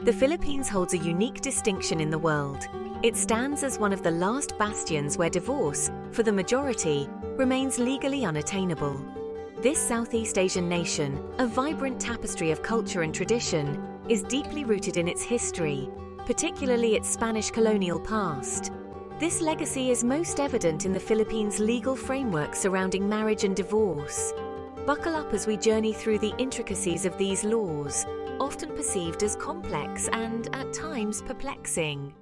The Philippines holds a unique distinction in the world. It stands as one of the last bastions where divorce, for the majority, remains legally unattainable. This Southeast Asian nation, a vibrant tapestry of culture and tradition, is deeply rooted in its history, particularly its Spanish colonial past. This legacy is most evident in the Philippines' legal framework surrounding marriage and divorce. Buckle up as we journey through the intricacies of these laws, often perceived as complex and, at times, perplexing.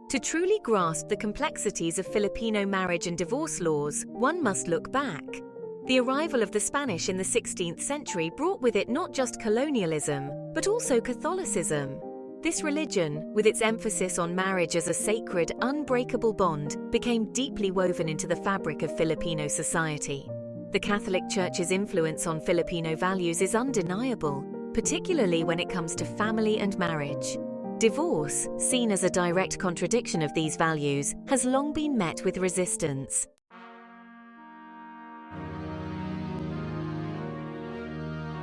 To truly grasp the complexities of Filipino marriage and divorce laws, one must look back. The arrival of the Spanish in the 16th century brought with it not just colonialism, but also Catholicism. This religion, with its emphasis on marriage as a sacred, unbreakable bond, became deeply woven into the fabric of Filipino society. The Catholic Church's influence on Filipino values is undeniable, particularly when it comes to family and marriage. Divorce, seen as a direct contradiction of these values, has long been met with resistance.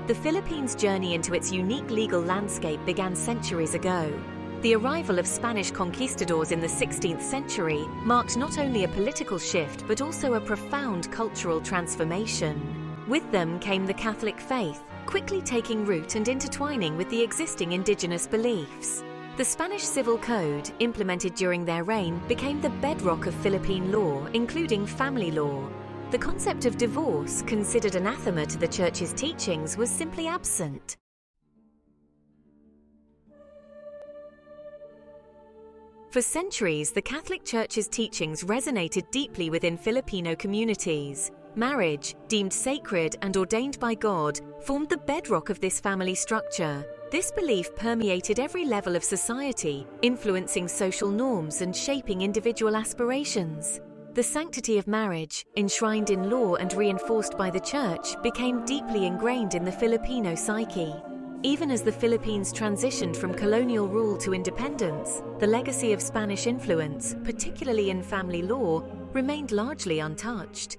The Philippines' journey into its unique legal landscape began centuries ago. The arrival of Spanish conquistadors in the 16th century marked not only a political shift but also a profound cultural transformation. With them came the Catholic faith, quickly taking root and intertwining with the existing indigenous beliefs. The Spanish Civil Code, implemented during their reign, became the bedrock of Philippine law, including family law. The concept of divorce, considered anathema to the Church's teachings, was simply absent. For centuries, the Catholic Church's teachings resonated deeply within Filipino communities. Marriage, deemed sacred and ordained by God, formed the bedrock of this family structure. This belief permeated every level of society, influencing social norms and shaping individual aspirations. The sanctity of marriage, enshrined in law and reinforced by the Church, became deeply ingrained in the Filipino psyche. Even as the Philippines transitioned from colonial rule to independence, the legacy of Spanish influence, particularly in family law, remained largely untouched.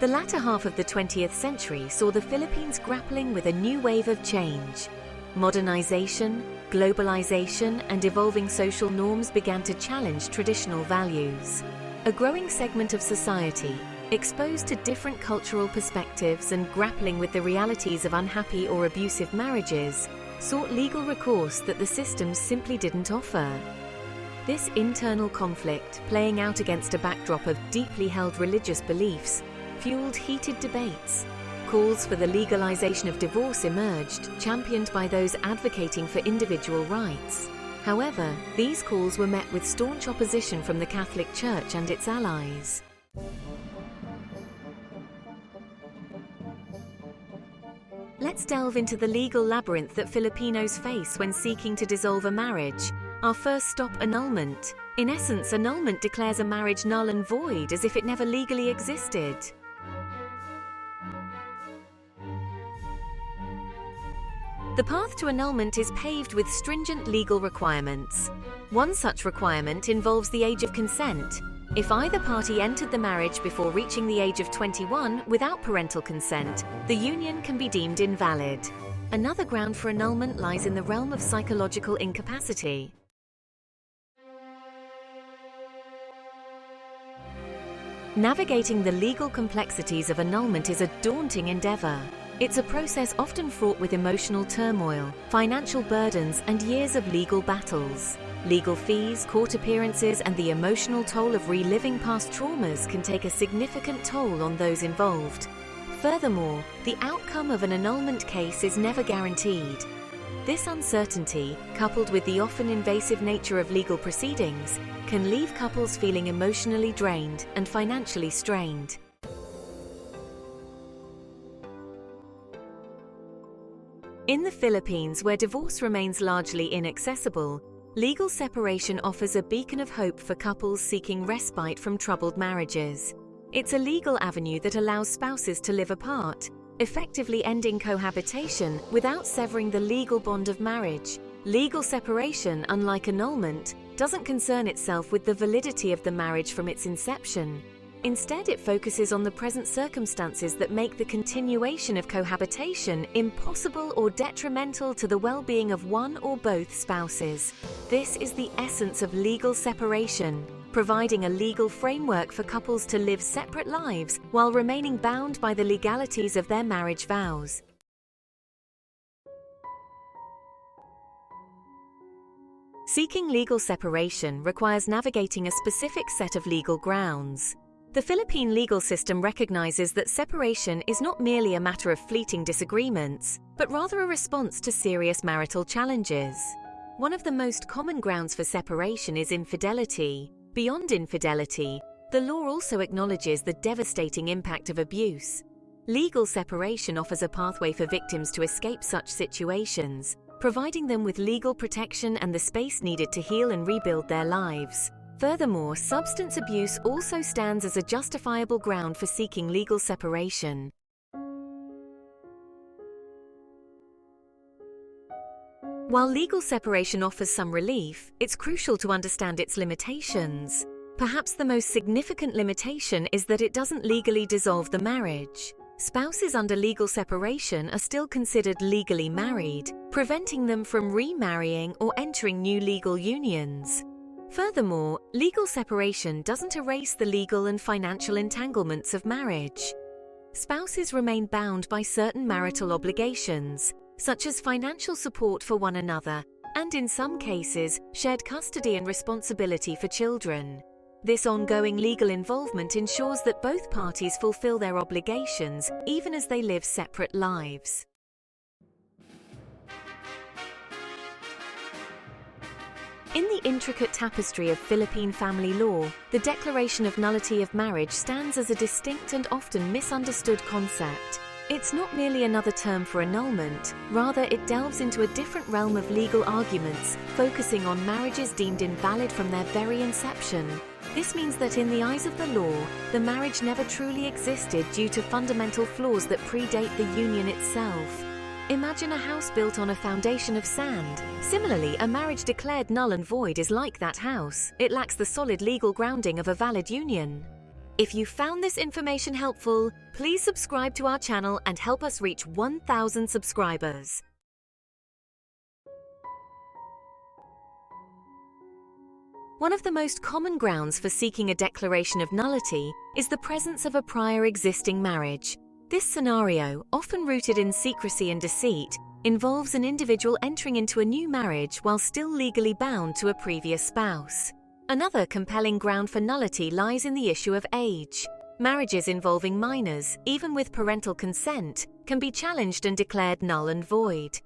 The latter half of the 20th century saw the Philippines grappling with a new wave of change. Modernization, globalization, and evolving social norms began to challenge traditional values. A growing segment of society, exposed to different cultural perspectives and grappling with the realities of unhappy or abusive marriages, sought legal recourse that the systems simply didn't offer. This internal conflict, playing out against a backdrop of deeply held religious beliefs, fueled heated debates. Calls for the legalization of divorce emerged, championed by those advocating for individual rights. However, these calls were met with staunch opposition from the Catholic Church and its allies. Let's delve into the legal labyrinth that Filipinos face when seeking to dissolve a marriage. Our first stop, annulment. In essence, annulment declares a marriage null and void as if it never legally existed. The path to annulment is paved with stringent legal requirements. One such requirement involves the age of consent. If either party entered the marriage before reaching the age of 21 without parental consent, the union can be deemed invalid. Another ground for annulment lies in the realm of psychological incapacity. Navigating the legal complexities of annulment is a daunting endeavor. It's a process often fraught with emotional turmoil, financial burdens, and years of legal battles. Legal fees, court appearances, and the emotional toll of reliving past traumas can take a significant toll on those involved. Furthermore, the outcome of an annulment case is never guaranteed. This uncertainty, coupled with the often invasive nature of legal proceedings, can leave couples feeling emotionally drained and financially strained. In the Philippines, where divorce remains largely inaccessible, legal separation offers a beacon of hope for couples seeking respite from troubled marriages. It's a legal avenue that allows spouses to live apart, effectively ending cohabitation without severing the legal bond of marriage. Legal separation, unlike annulment, doesn't concern itself with the validity of the marriage from its inception. Instead, it focuses on the present circumstances that make the continuation of cohabitation impossible or detrimental to the well-being of one or both spouses. This is the essence of legal separation, providing a legal framework for couples to live separate lives while remaining bound by the legalities of their marriage vows. Seeking legal separation requires navigating a specific set of legal grounds. The Philippine legal system recognizes that separation is not merely a matter of fleeting disagreements, but rather a response to serious marital challenges. One of the most common grounds for separation is infidelity. Beyond infidelity, the law also acknowledges the devastating impact of abuse. Legal separation offers a pathway for victims to escape such situations, providing them with legal protection and the space needed to heal and rebuild their lives. Furthermore, substance abuse also stands as a justifiable ground for seeking legal separation. While legal separation offers some relief, it's crucial to understand its limitations. Perhaps the most significant limitation is that it doesn't legally dissolve the marriage. Spouses under legal separation are still considered legally married, preventing them from remarrying or entering new legal unions. Furthermore, legal separation doesn't erase the legal and financial entanglements of marriage. Spouses remain bound by certain marital obligations, such as financial support for one another, and in some cases, shared custody and responsibility for children. This ongoing legal involvement ensures that both parties fulfill their obligations, even as they live separate lives. In the intricate tapestry of Philippine family law, the declaration of nullity of marriage stands as a distinct and often misunderstood concept. It's not merely another term for annulment, rather it delves into a different realm of legal arguments, focusing on marriages deemed invalid from their very inception. This means that in the eyes of the law, the marriage never truly existed due to fundamental flaws that predate the union itself. Imagine a house built on a foundation of sand. Similarly, a marriage declared null and void is like that house. It lacks the solid legal grounding of a valid union. If you found this information helpful, please subscribe to our channel and help us reach 1,000 subscribers. One of the most common grounds for seeking a declaration of nullity is the presence of a prior existing marriage. This scenario, often rooted in secrecy and deceit, involves an individual entering into a new marriage while still legally bound to a previous spouse. Another compelling ground for nullity lies in the issue of age. Marriages involving minors, even with parental consent, can be challenged and declared null and void.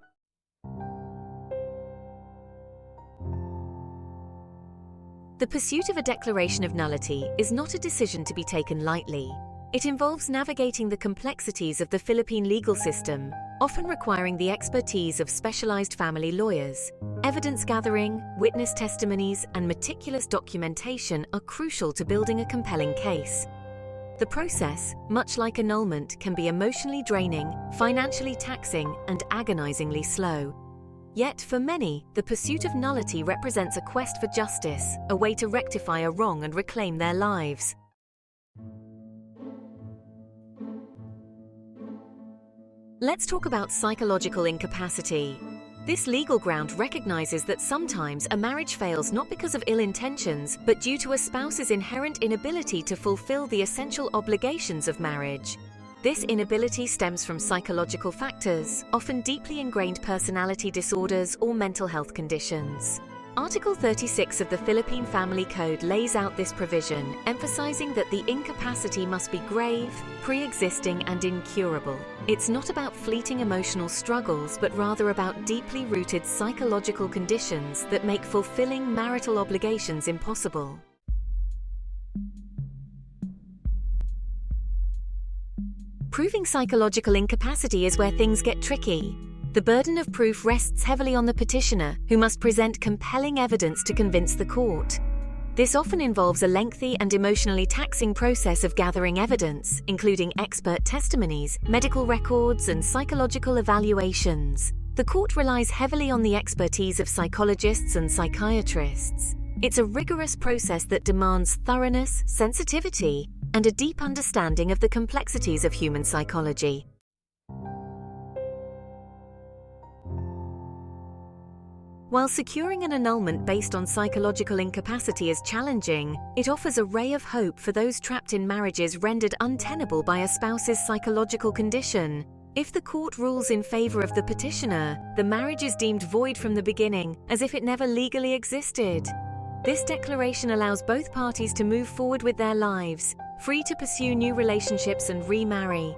The pursuit of a declaration of nullity is not a decision to be taken lightly. It involves navigating the complexities of the Philippine legal system, often requiring the expertise of specialized family lawyers. Evidence gathering, witness testimonies, and meticulous documentation are crucial to building a compelling case. The process, much like annulment, can be emotionally draining, financially taxing, and agonizingly slow. Yet, for many, the pursuit of nullity represents a quest for justice, a way to rectify a wrong and reclaim their lives. Let's talk about psychological incapacity. This legal ground recognizes that sometimes a marriage fails not because of ill intentions, but due to a spouse's inherent inability to fulfill the essential obligations of marriage. This inability stems from psychological factors, often deeply ingrained personality disorders or mental health conditions. Article 36 of the Philippine Family Code lays out this provision, emphasizing that the incapacity must be grave, pre-existing, and incurable. It's not about fleeting emotional struggles, but rather about deeply rooted psychological conditions that make fulfilling marital obligations impossible. Proving psychological incapacity is where things get tricky. The burden of proof rests heavily on the petitioner, who must present compelling evidence to convince the court. This often involves a lengthy and emotionally taxing process of gathering evidence, including expert testimonies, medical records, and psychological evaluations. The court relies heavily on the expertise of psychologists and psychiatrists. It's a rigorous process that demands thoroughness, sensitivity, and a deep understanding of the complexities of human psychology. While securing an annulment based on psychological incapacity is challenging, it offers a ray of hope for those trapped in marriages rendered untenable by a spouse's psychological condition. If the court rules in favor of the petitioner, the marriage is deemed void from the beginning, as if it never legally existed. This declaration allows both parties to move forward with their lives, free to pursue new relationships and remarry.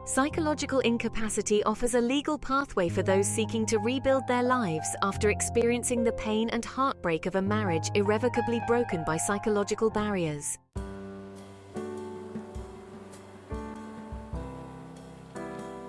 Psychological incapacity offers a legal pathway for those seeking to rebuild their lives after experiencing the pain and heartbreak of a marriage irrevocably broken by psychological barriers.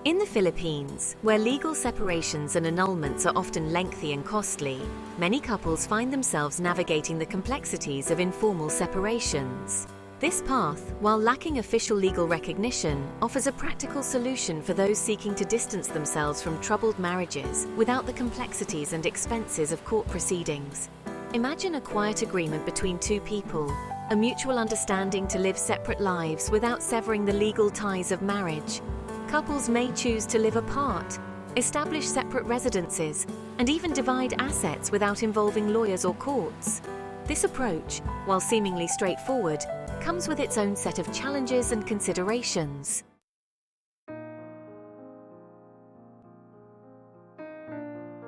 In the Philippines, where legal separations and annulments are often lengthy and costly, many couples find themselves navigating the complexities of informal separations. This path, while lacking official legal recognition, offers a practical solution for those seeking to distance themselves from troubled marriages without the complexities and expenses of court proceedings. Imagine a quiet agreement between two people, a mutual understanding to live separate lives without severing the legal ties of marriage. Couples may choose to live apart, establish separate residences, and even divide assets without involving lawyers or courts. This approach, while seemingly straightforward, comes with its own set of challenges and considerations.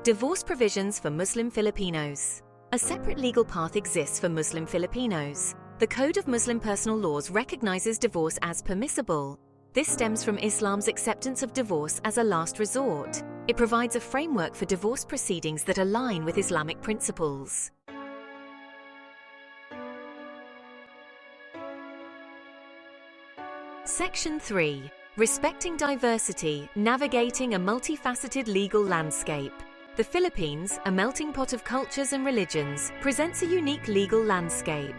Divorce provisions for Muslim Filipinos. A separate legal path exists for Muslim Filipinos. The Code of Muslim Personal Laws recognizes divorce as permissible. This stems from Islam's acceptance of divorce as a last resort. It provides a framework for divorce proceedings that align with Islamic principles. Section 3. Respecting diversity, navigating a multifaceted legal landscape. The Philippines, a melting pot of cultures and religions, presents a unique legal landscape.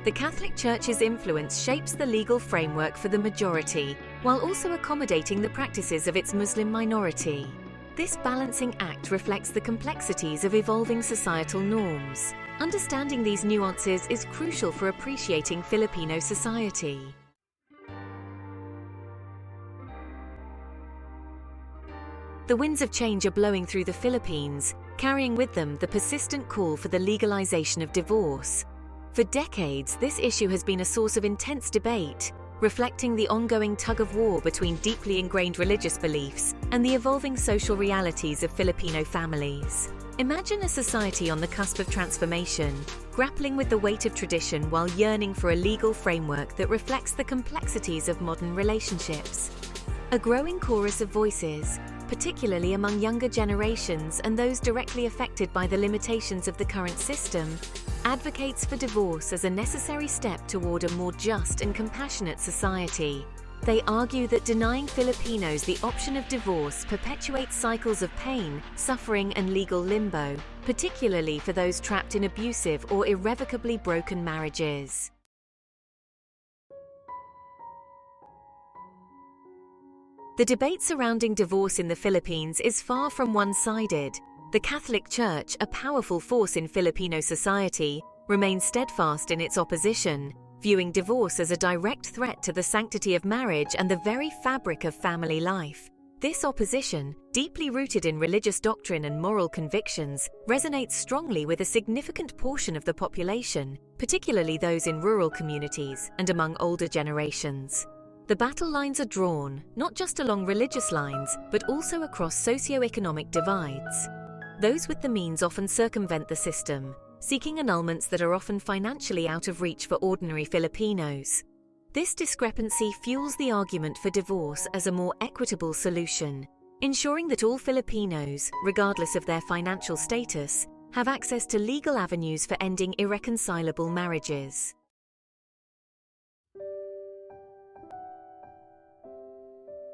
The Catholic Church's influence shapes the legal framework for the majority, while also accommodating the practices of its Muslim minority. This balancing act reflects the complexities of evolving societal norms. Understanding these nuances is crucial for appreciating Filipino society. The winds of change are blowing through the Philippines, carrying with them the persistent call for the legalization of divorce. For decades, this issue has been a source of intense debate, reflecting the ongoing tug-of-war between deeply ingrained religious beliefs and the evolving social realities of Filipino families. Imagine a society on the cusp of transformation, grappling with the weight of tradition while yearning for a legal framework that reflects the complexities of modern relationships. A growing chorus of voices, particularly among younger generations and those directly affected by the limitations of the current system, advocates for divorce as a necessary step toward a more just and compassionate society. They argue that denying Filipinos the option of divorce perpetuates cycles of pain, suffering, and legal limbo, particularly for those trapped in abusive or irrevocably broken marriages. The debate surrounding divorce in the Philippines is far from one-sided. The Catholic Church, a powerful force in Filipino society, remains steadfast in its opposition, viewing divorce as a direct threat to the sanctity of marriage and the very fabric of family life. This opposition, deeply rooted in religious doctrine and moral convictions, resonates strongly with a significant portion of the population, particularly those in rural communities and among older generations. The battle lines are drawn, not just along religious lines, but also across socio-economic divides. Those with the means often circumvent the system, seeking annulments that are often financially out of reach for ordinary Filipinos. This discrepancy fuels the argument for divorce as a more equitable solution, ensuring that all Filipinos, regardless of their financial status, have access to legal avenues for ending irreconcilable marriages.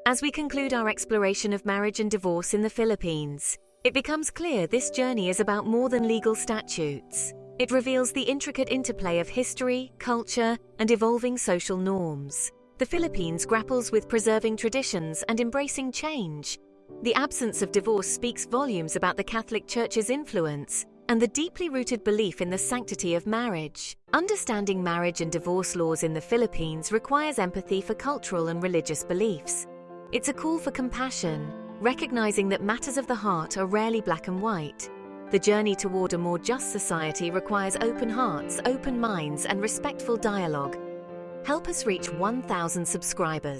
As we conclude our exploration of marriage and divorce in the Philippines, it becomes clear this journey is about more than legal statutes. It reveals the intricate interplay of history, culture, and evolving social norms. The Philippines grapples with preserving traditions and embracing change. The absence of divorce speaks volumes about the Catholic Church's influence, and the deeply rooted belief in the sanctity of marriage. Understanding marriage and divorce laws in the Philippines requires empathy for cultural and religious beliefs. It's a call for compassion, recognizing that matters of the heart are rarely black and white. The journey toward a more just society requires open hearts, open minds, and respectful dialogue. Help us reach 1,000 subscribers.